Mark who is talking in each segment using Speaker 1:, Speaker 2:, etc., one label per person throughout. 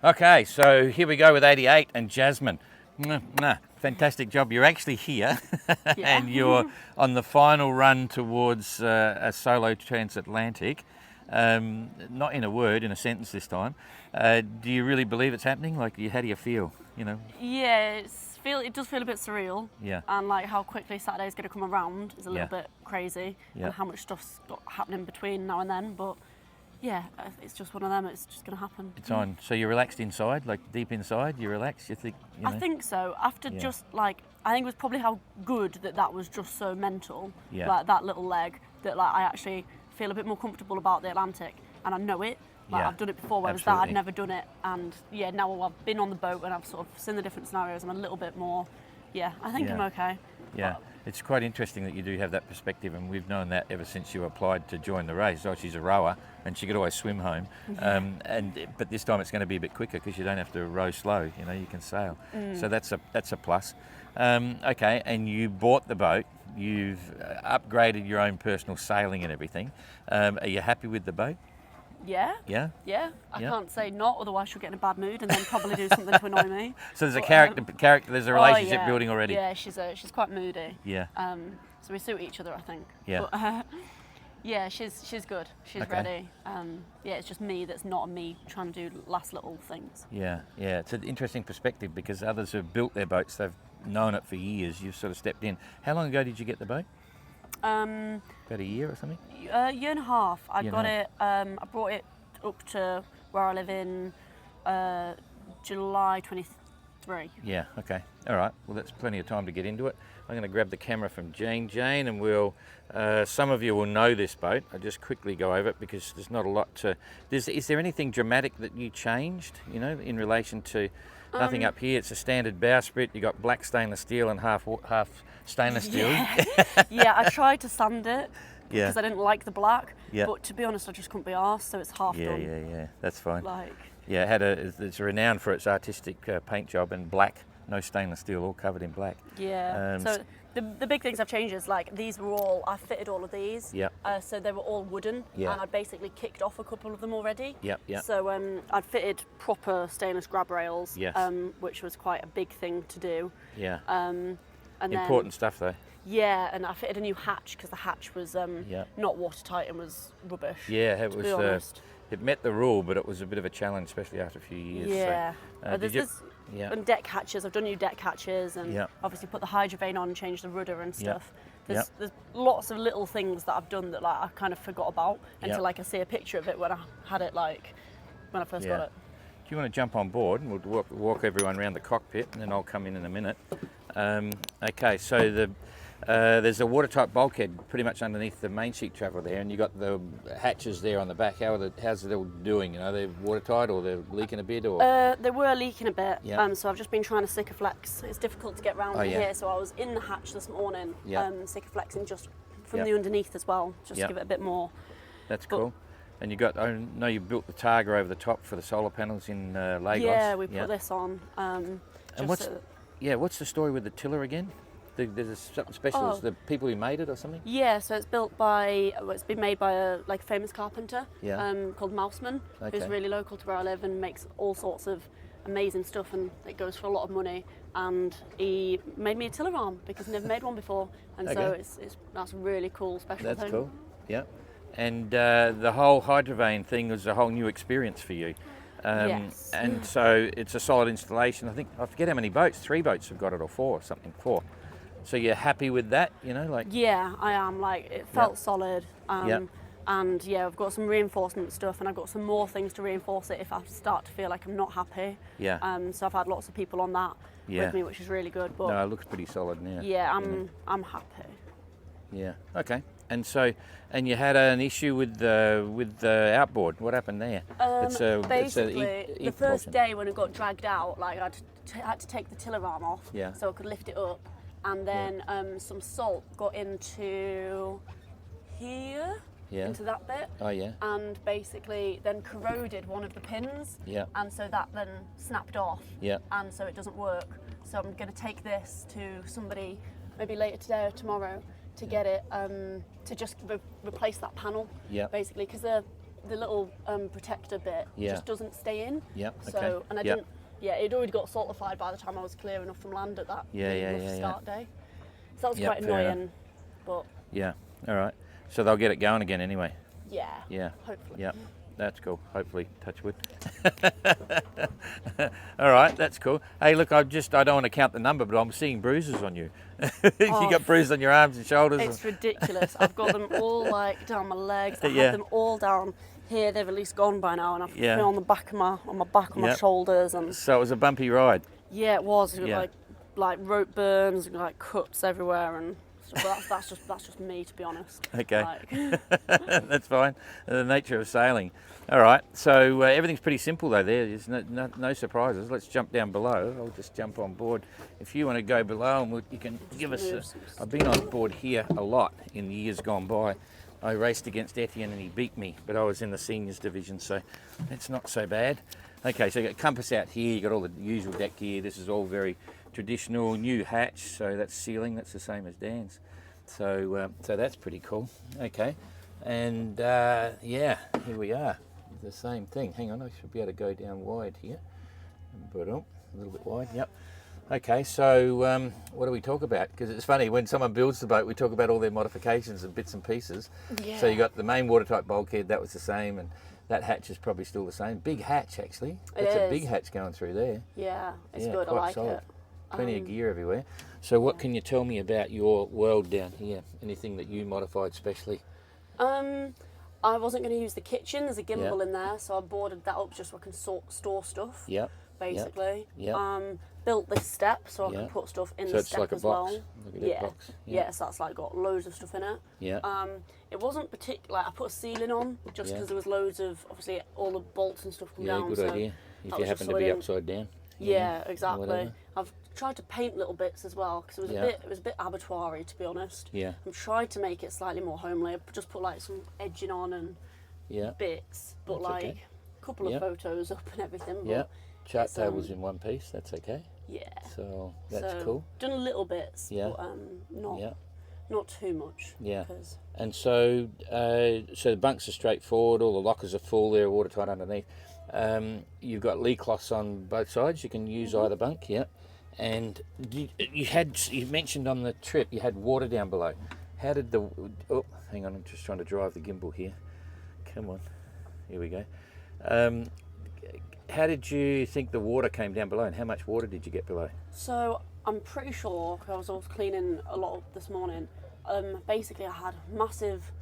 Speaker 1: Okay, so here we go with 88 and Jasmine. Fantastic job. You're actually here and you're on the final run towards a solo transatlantic. Not in a word, in a sentence this time. Do you really believe it's happening? Like, how do you feel?
Speaker 2: Yeah, it does feel a bit surreal.
Speaker 1: Yeah.
Speaker 2: And like how quickly Saturday's going to come around is a little bit crazy. And how much stuff's got happening between now and then. But yeah, it's just one of them. It's just going to happen.
Speaker 1: It's on. So you're relaxed inside, like deep inside. You relaxed. You think?
Speaker 2: I think so. After just like, I think it was probably how good that was just so mental.
Speaker 1: Yeah.
Speaker 2: Like that little leg that like I actually feel a bit more comfortable about the Atlantic, and I know it. Like I've done it before, whereas that I'd never done it, and now I've been on the boat and I've sort of seen the different scenarios. I'm a little bit more. I think I'm okay.
Speaker 1: Yeah, it's quite interesting that you do have that perspective, and we've known that ever since you applied to join the race. Oh, she's a rower, and she could always swim home. But this time it's going to be a bit quicker because you don't have to row slow. You can sail. So that's a plus. Okay, and you bought the boat. You've upgraded your own personal sailing and everything. Are you happy with the boat?
Speaker 2: Yeah. I can't say not, otherwise she'll get in a bad mood and then probably do something to annoy me.
Speaker 1: So there's a character. There's a relationship building already.
Speaker 2: Yeah, she's quite moody.
Speaker 1: Yeah.
Speaker 2: So we suit each other, I think.
Speaker 1: Yeah.
Speaker 2: But, yeah, she's good. She's ready. It's just me that's not me trying to do last little things.
Speaker 1: Yeah. It's an interesting perspective because others have built their boats. They've known it for years. You've sort of stepped in. How long ago did you get the boat? About a year or something?
Speaker 2: A year and a half. I brought it up to where I live in July 23.
Speaker 1: Yeah, okay. All right. Well, that's plenty of time to get into it. I'm going to grab the camera from Jane, and we'll. Some of you will know this boat. I'll just quickly go over it because there's not a lot to. Is there anything dramatic that you changed? In relation to nothing up here. It's a standard bowsprit. You got black stainless steel and half stainless steel.
Speaker 2: Yeah, I tried to sand it because
Speaker 1: Yeah.
Speaker 2: I didn't like the black.
Speaker 1: Yeah.
Speaker 2: But to be honest, I just couldn't be arsed, so it's half done.
Speaker 1: Yeah. That's fine.
Speaker 2: Yeah,
Speaker 1: it's renowned for its artistic paint job and black, no stainless steel, all covered in black.
Speaker 2: Yeah. So the big things I've changed is like these were all, I fitted all of these.
Speaker 1: Yeah.
Speaker 2: So they were all wooden.
Speaker 1: Yeah.
Speaker 2: And I'd basically kicked off a couple of them already.
Speaker 1: Yeah.
Speaker 2: So I'd fitted proper stainless grab rails.
Speaker 1: Yes.
Speaker 2: Which was quite a big thing to do.
Speaker 1: Yeah.
Speaker 2: And
Speaker 1: Important stuff though.
Speaker 2: Yeah, and I fitted a new hatch because the hatch was not watertight and was rubbish.
Speaker 1: Yeah, it
Speaker 2: to
Speaker 1: was.
Speaker 2: be honest.
Speaker 1: It met the rule, but it was a bit of a challenge, especially after a few years.
Speaker 2: Yeah.
Speaker 1: So,
Speaker 2: and deck hatches. I've done new deck hatches and obviously put the hydrovane on, changed the rudder and stuff. There's lots of little things that I've done that like I kind of forgot about until like I see a picture of it when I had it when I first got it.
Speaker 1: Do you want to jump on board and we'll walk everyone around the cockpit and then I'll come in a minute. Okay, so there's a watertight bulkhead pretty much underneath the main sheet travel there, and you got the hatches there on the back. How's it all doing? They're watertight or they're leaking a bit, or?
Speaker 2: They were leaking a bit.
Speaker 1: Yeah.
Speaker 2: So I've just been trying to Sikaflex. It's difficult to get around here, so I was in the hatch this morning, Sikaflexing just from the underneath as well, just to give it a bit more.
Speaker 1: That's cool. And you got, I know you built the targa over the top for the solar panels in Lagos.
Speaker 2: Yeah, we put this on.
Speaker 1: And what's the story with the tiller again? There's something special. It's the people who made it or something?
Speaker 2: Yeah, so it's been made by a famous carpenter called Mouseman, who's really local to where I live and makes all sorts of amazing stuff, and it goes for a lot of money. And he made me a tiller arm because I've never made one before, and so that's a really cool special thing.
Speaker 1: That's cool. Yeah. And the whole hydrovane thing was a whole new experience for you.
Speaker 2: Yes.
Speaker 1: And so it's a solid installation. I forget how many boats. 3 boats have got it, or 4 or something. 4. So you're happy with that?
Speaker 2: Yeah, I am. It felt solid. And I've got some reinforcement stuff, and I've got some more things to reinforce it if I start to feel like I'm not happy.
Speaker 1: Yeah.
Speaker 2: So I've had lots of people on that with me, which is really good. But
Speaker 1: no, it looks pretty solid now.
Speaker 2: Yeah, I'm happy.
Speaker 1: Yeah. Okay. And so, and you had an issue with the outboard. What happened there?
Speaker 2: Basically, the first day when it got dragged out, I had to take the tiller arm off so I could lift it up, and then some salt got into here, into that bit.
Speaker 1: Oh yeah.
Speaker 2: And basically then corroded one of the pins.
Speaker 1: Yeah.
Speaker 2: And so that then snapped off.
Speaker 1: Yeah.
Speaker 2: And so it doesn't work. So I'm going to take this to somebody maybe later today or tomorrow to get it to just replace that panel.
Speaker 1: Yeah.
Speaker 2: Basically, because the little protector bit just doesn't stay in.
Speaker 1: Yep.
Speaker 2: So
Speaker 1: Okay.
Speaker 2: and I didn't. Yeah, it already got saltified by the time I was clear enough from land at that rough start day. So that was quite annoying. But
Speaker 1: yeah. All right. So they'll get it going again anyway.
Speaker 2: yeah.
Speaker 1: Yeah.
Speaker 2: Hopefully.
Speaker 1: Yeah. That's cool. Hopefully, touch wood. All right, that's cool. Hey, look, I don't want to count the number, but I'm seeing bruises on you. You got bruises on your arms and shoulders.
Speaker 2: It's ridiculous. I've got them all like down my legs. I had them all down here. They've at least gone by now, and I've been on the back of my shoulders. And
Speaker 1: so it was a bumpy ride.
Speaker 2: Yeah, it was. Like rope burns, like cuts everywhere, and stuff. That's just me, to be honest.
Speaker 1: Okay,
Speaker 2: like.
Speaker 1: That's fine. The nature of sailing. All right, so everything's pretty simple though. There's no surprises. Let's jump down below. I'll just jump on board. If you want to go below, and you can give us. I've been on board here a lot in the years gone by. I raced against Etienne and he beat me, but I was in the seniors division, so it's not so bad. Okay, so you got compass out here. You got all the usual deck gear. This is all very traditional. New hatch, so that's sealing. That's the same as Dan's. So that's pretty cool. Okay, and yeah, here we are. The same thing. Hang on, I should be able to go down wide here. But a little bit wide. Yep. Okay, so what do we talk about? Because it's funny, when someone builds the boat, we talk about all their modifications and bits and pieces.
Speaker 2: Yeah.
Speaker 1: So you got the main watertight bulkhead, that was the same, and that hatch is probably still the same. Big hatch, actually. It's a big hatch going through there.
Speaker 2: Yeah, it's good. I like solid. It.
Speaker 1: Plenty of gear everywhere. So what can you tell me about your world down here? Anything that you modified specially?
Speaker 2: I wasn't going to use the kitchen. There's a gimbal in there, so I boarded that up just so I can store stuff.
Speaker 1: Yep.
Speaker 2: Basically.
Speaker 1: Yep.
Speaker 2: Built this step so I can put stuff in the step as well.
Speaker 1: Look at that box.
Speaker 2: Yeah, so that's like got loads of stuff in it.
Speaker 1: Yeah.
Speaker 2: It wasn't particular. Like I put a ceiling on just because there was loads of obviously all the bolts and stuff come down.
Speaker 1: Yeah, good idea. If you happen to be upside down.
Speaker 2: Yeah, exactly. I've tried to paint little bits as well because it was a bit abattoir-y, to be honest.
Speaker 1: Yeah.
Speaker 2: I'm trying to make it slightly more homely. I just put like some edging on and bits, but
Speaker 1: that's
Speaker 2: a couple of photos up and everything. But
Speaker 1: yeah. Chart tables in one piece. That's okay.
Speaker 2: Yeah.
Speaker 1: So that's cool.
Speaker 2: Done little bits, but not too much.
Speaker 1: Yeah. And so the bunks are straightforward. All the lockers are full. They're watertight underneath. You've got lee cloths on both sides. You can use either bunk. Yeah. And you mentioned on the trip you had water down below. How did hang on, I'm just trying to drive the gimbal here. Come on, here we go. How did you think the water came down below, and how much water did you get below?
Speaker 2: So I'm pretty sure, because I was cleaning a lot this morning. Basically, I had massive,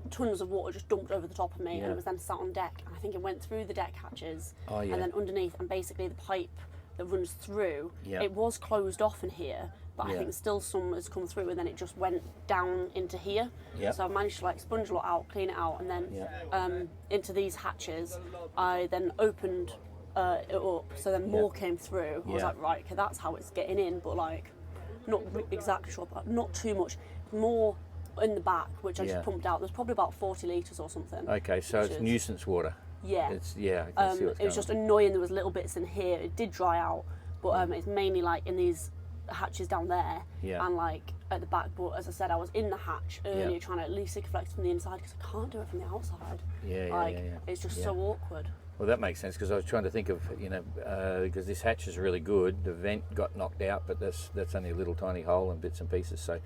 Speaker 2: tons of water just dumped over the top of me, and it was then sat on deck. And I think it went through the deck hatches, and then underneath, and basically the pipe that runs through, it was closed off in here, but I think still some has come through, and then it just went down into here. So I managed to sponge a lot out, clean it out, and then into these hatches. I then opened it up, so then more came through. I was like, right, okay, that's how it's getting in, but not exactly sure, but not too much. More in the back, which I just pumped out. There's probably about 40 litres or something.
Speaker 1: Okay, so it's nuisance water.
Speaker 2: Yeah.
Speaker 1: I can see what's going on.
Speaker 2: It was just annoying. There was little bits in here. It did dry out, but it's mainly in these hatches down there and at the back. But as I said, I was in the hatch earlier trying to at least flex from the inside because I can't do it from the outside. It's just so awkward.
Speaker 1: Well, that makes sense because I was trying to think of, because this hatch is really good. The vent got knocked out, but that's only a little tiny hole and bits and pieces. So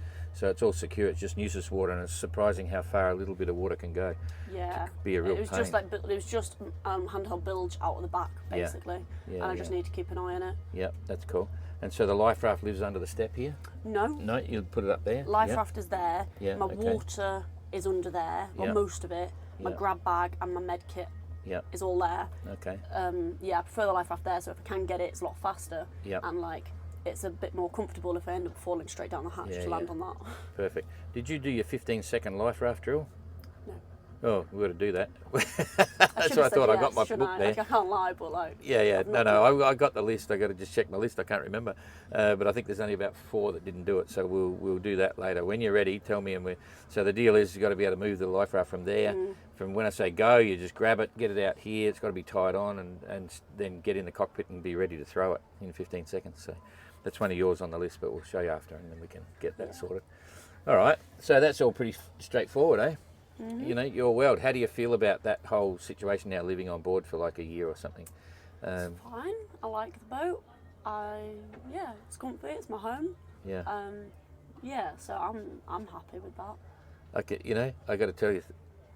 Speaker 1: it's all secure. It's just nuisance water, and it's surprising how far a little bit of water can go.
Speaker 2: Yeah,
Speaker 1: to be a real pain.
Speaker 2: It was just handheld bilge out of the back basically, and I just need to keep an eye on it.
Speaker 1: Yeah, that's cool. And so the life raft lives under the step here?
Speaker 2: No,
Speaker 1: you put it up there.
Speaker 2: Life raft is there. My water is under there, most of it. My grab bag and my med kit is all there.
Speaker 1: Okay.
Speaker 2: I prefer the life raft there, so if I can get it, it's a lot faster. And it's a bit more comfortable if I end up falling straight down the hatch to land on that.
Speaker 1: Perfect. Did you do your 15-second life raft drill?
Speaker 2: No.
Speaker 1: Oh, we've got to do that. That's what I thought.
Speaker 2: Yes,
Speaker 1: I got my book there.
Speaker 2: I can't lie, but
Speaker 1: No, I got the list. I got to just check my list. I can't remember, but I think there's only about 4 that didn't do it. So we'll do that later. When you're ready, tell me. So the deal is you've got to be able to move the life raft from there. From when I say go, you just grab it, get it out here. It's got to be tied on, and then get in the cockpit and be ready to throw it in 15 seconds. So that's one of yours on the list, but we'll show you after, and then we can get that sorted. All right. So that's all pretty straightforward, eh? you know, your world. How do you feel about that whole situation now, living on board for like a year or something?
Speaker 2: It's fine. I like the boat. Yeah, it's comfy. It's my home.
Speaker 1: Yeah.
Speaker 2: Yeah, so I'm happy with that.
Speaker 1: Okay, you know, I got to tell you,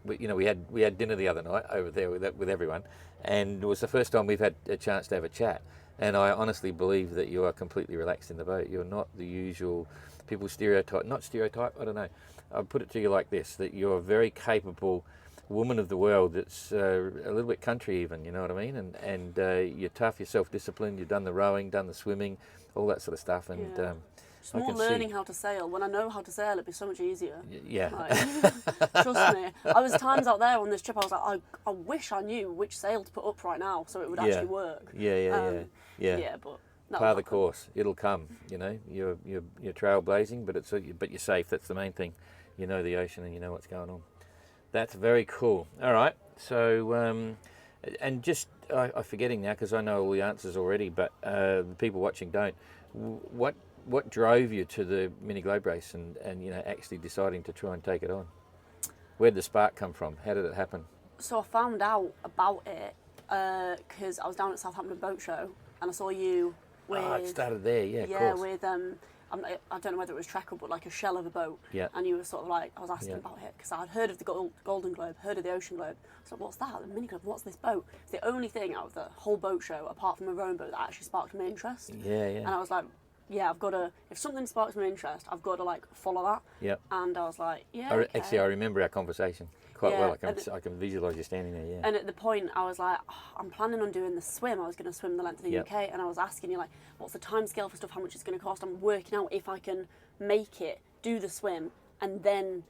Speaker 1: we had dinner the other night over there with everyone, and it was the first time we've had a chance to have a chat. And I honestly believe that you are completely relaxed in the boat. You're not the usual people stereotype. Not stereotype. I don't know. I'll put it to you like this: that you're a very capable woman of the world. That's a little bit country, even. You know what I mean? And you're tough. You're self-disciplined. You've done the rowing, done the swimming, all that sort of stuff. And
Speaker 2: yeah. It's more learning how to sail. When I know how to sail, it'd be so much easier.
Speaker 1: Yeah.
Speaker 2: Like, trust me. I was times out there on this trip, I was like, I wish I knew which sail to put up right now so it would actually work.
Speaker 1: Yeah.
Speaker 2: Yeah, but
Speaker 1: part of the course. It'll come. You know, you're trailblazing, but you're safe. That's the main thing. You know the ocean and you know what's going on. That's very cool. All right. So, and just I'm forgetting now because I know all the answers already, but the people watching don't. What drove you to the mini globe race and you know actually deciding to try and take it on? Where'd the spark come from? How did it happen?
Speaker 2: So I found out about it because I was down at Southampton Boat Show and I saw you with.
Speaker 1: Oh, it started there, yeah.
Speaker 2: Yeah,
Speaker 1: of course.
Speaker 2: with I don't know whether it was Trekker, but like a shell of a boat.
Speaker 1: Yeah.
Speaker 2: And you were sort of like, I was asking about it because I'd heard of the Golden Globe, heard of the Ocean Globe. So what's that? The mini globe? What's this boat? It's the only thing out of the whole boat show, apart from a rowing boat, that actually sparked my interest.
Speaker 1: Yeah.
Speaker 2: And I was like, yeah, I've got to. If something sparks my interest, I've got to like follow that.
Speaker 1: Yep.
Speaker 2: And I was like, yeah. Okay.
Speaker 1: Actually, I remember our conversation quite well.
Speaker 2: Yeah,
Speaker 1: I can visualise you standing there. Yeah.
Speaker 2: And at the point, I was like, I'm planning on doing the swim. I was going to swim the length of the UK, and I was asking you like, what's the time scale for stuff? How much it's going to cost? I'm working out if I can make it, do the swim, and then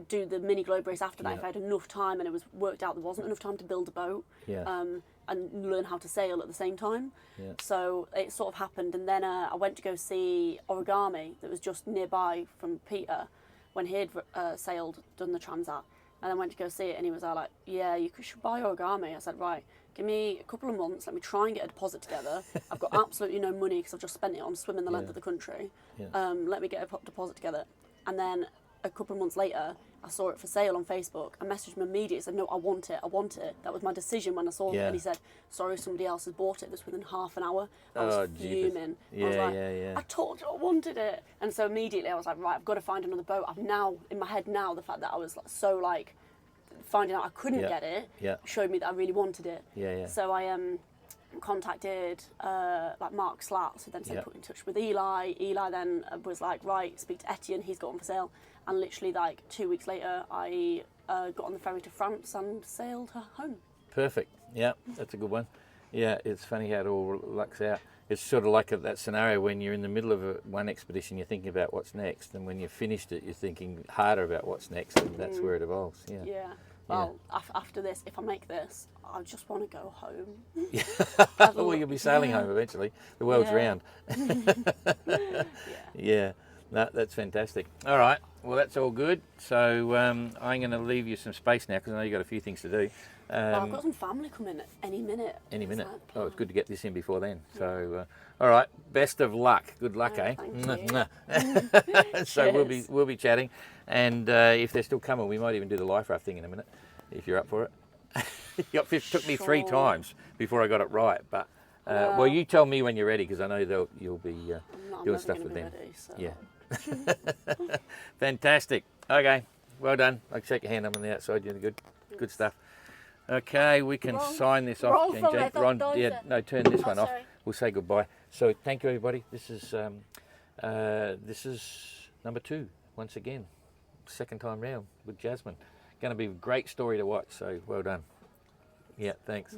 Speaker 2: do the mini globe race after that. If I had enough time, and it was worked out there wasn't enough time to build a boat.
Speaker 1: Yeah.
Speaker 2: And learn how to sail at the same time.
Speaker 1: Yeah.
Speaker 2: So it sort of happened, and then I went to go see Origami that was just nearby from Peter when he'd sailed, done the Transat, and I went to go see it, and he was like, yeah, you should buy Origami. I said, right, give me a couple of months, let me try and get a deposit together. I've got absolutely no money because I've just spent it on swimming the length of the country.
Speaker 1: Yeah.
Speaker 2: Let me get a deposit together. And then a couple of months later, I saw it for sale on Facebook. I messaged him immediately, said, no, I want it. That was my decision when I saw it. And he said, sorry, somebody else has bought it. This within half an hour. I was fuming.
Speaker 1: Yeah,
Speaker 2: I was like,
Speaker 1: yeah.
Speaker 2: I told you I wanted it. And so immediately I was like, right, I've got to find another boat. I've now, in my head now, the fact that I was finding out I couldn't get it showed me that I really wanted it.
Speaker 1: Yeah.
Speaker 2: So I contacted Mark Slatts, who then said put in touch with Eli. Eli then was like, right, speak to Etienne, he's got one for sale. And literally 2 weeks later, I got on the ferry to France and sailed home.
Speaker 1: Perfect. Yeah, that's a good one. Yeah, it's funny how it all lucks out. It's sort of like that scenario when you're in the middle of one expedition, you're thinking about what's next, and when you've finished it, you're thinking harder about what's next, and that's where it evolves. Yeah.
Speaker 2: Yeah. Well, after this, if I make this, I just want to go home.
Speaker 1: Well, you'll be sailing home eventually. The world's round. Yeah. No, that's fantastic. All right. Well, that's all good. So I'm going to leave you some space now because I know you've got a few things to do.
Speaker 2: I've got some family coming any minute.
Speaker 1: Any minute. Oh, it's good to get this in before then. So, all right. Best of luck. Good luck, eh?
Speaker 2: Thank you.
Speaker 1: So we'll be chatting, and if they're still coming, we might even do the life raft thing in a minute, if you're up for it. It took me 3 times before I got it right, but well, you tell me when you're ready because I know you'll be doing stuff with them.
Speaker 2: Ready, so.
Speaker 1: Yeah. Fantastic. Okay, well done. I'll shake your hand. I'm on the outside. You're good stuff. Okay, we can sign this off. Ron, turn this one off.
Speaker 2: Sorry.
Speaker 1: We'll say goodbye. So thank you, everybody. This is Numbatou once again, second time round with Jasmine. Going to be a great story to watch. So well done. Yeah, thanks.